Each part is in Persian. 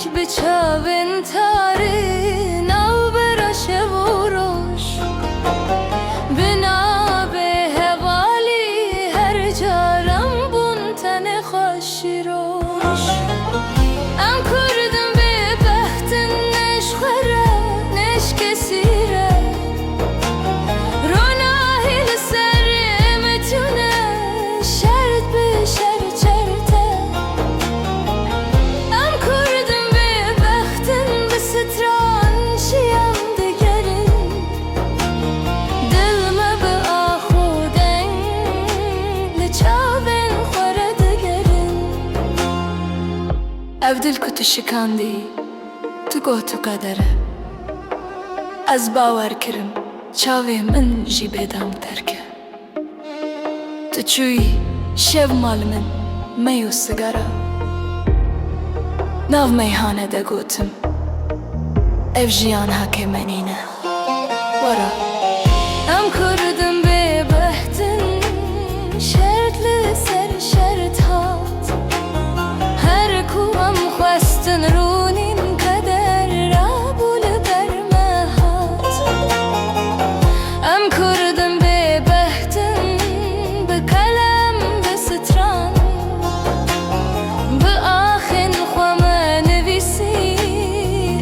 تاریک به چاوین تاری نو براش وروش بنا به حوالی هر جارم بون تن خوشی روش ام کردم به بخت نشخره نش کسیره روناهی لسر متونه شرط به شرط چرته ام کردم به بخت به ستران شیم دگرین دل ما به آخودن لچاوین خوره دگرین افدل کت شکاندی تو گو تو قدره از باور کرم چاوی من جی بدم ترکه تو چوی شب مال من میو سگاره ناو میهانه ده گوتم اف جیان هاکی منینه ورا ام کردم به بحتن شرط لسر شرط هات هر کو ام خواستن رونین قدر را بول برمه هات ام کردم به بحتن به کلم به ستران به آخن خوامه نویسی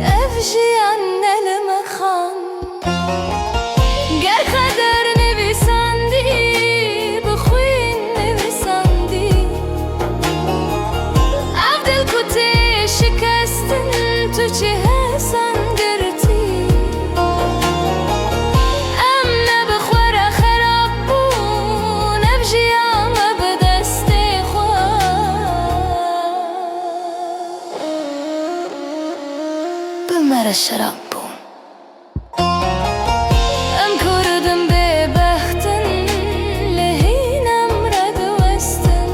اف جیان نلم خان گر قدر نویسندی بخوین نویسندی افدل کتی شکستن تو چه حسن گرتی ام نبخوره خراب بون اف جیان به دست خواه بمره شراب بون ام کردم به بختن لهینم رد وستن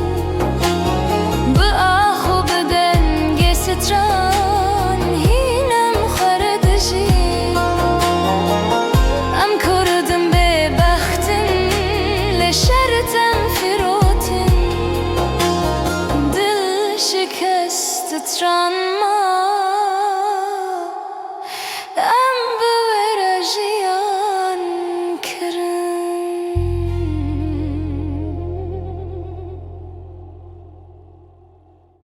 به آخو بدن گه ستران هینم خورد جی ام کردم به بختن لشرتم فروتن دل شکست تران ما